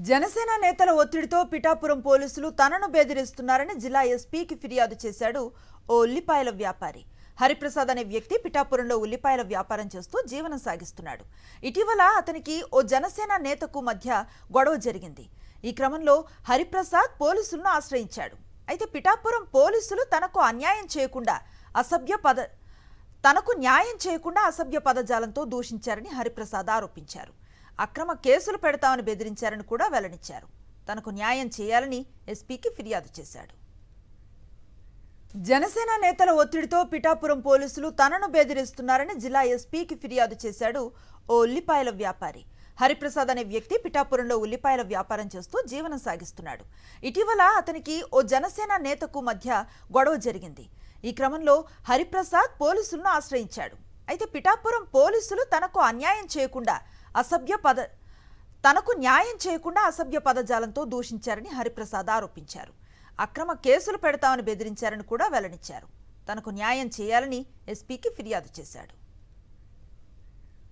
జనసేన నేతల ఒత్తిడితో పిఠాపురం పోలీసులు తనను బెదిరిస్తున్నారని జిల్లా ఎస్పీకి ఫిర్యాదు చేశాడు ఓ ఉల్లిపాయల వ్యాపారి. హరిప్రసాద్ అనే వ్యక్తి పిఠాపురంలో ఉల్లిపాయల వ్యాపారం చేస్తూ జీవనం సాగిస్తున్నాడు. ఇటీవల అతనికి ఓ జనసేన నేతకు మధ్య గొడవ జరిగింది. ఈ క్రమంలో హరిప్రసాద్ పోలీసులను ఆశ్రయించాడు. అయితే పిఠాపురం పోలీసులు తనకు న్యాయం చేయకుండా అసభ్య పదజాలంతో దూషించారని హరిప్రసాద్ ఆరోపించారు. అక్రమ కేసులు పెడతామని బెదిరించారని కూడా వెల్లడించారు. తనకు న్యాయం చేయాలని ఎస్పీకి ఫిర్యాదు చేశాడు. జనసేన నేతల ఒత్తిడితో పిఠాపురం పోలీసులు తనను బెదిరిస్తున్నారని జిల్లా ఎస్పీకి ఫిర్యాదు చేశాడు ఓ ఉల్లిపాయల వ్యాపారి. హరిప్రసాద్ అనే వ్యక్తి పిఠాపురంలో ఉల్లిపాయల వ్యాపారం చేస్తూ జీవనం సాగిస్తున్నాడు. ఇటీవల అతనికి ఓ జనసేన నేతకు మధ్య గొడవ జరిగింది. ఈ క్రమంలో హరిప్రసాద్ పోలీసులను ఆశ్రయించాడు. అయితే పిఠాపురం పోలీసులు తనకు న్యాయం చేయకుండా అసభ్య పదజాలంతో దూషించారని హరిప్రసాద్ ఆరోపించారు. అక్రమ కేసులు పెడతామని బెదిరించారని కూడా వెల్లడించారు. తనకు న్యాయం చేయాలని ఎస్పీకి ఫిర్యాదు చేశాడు.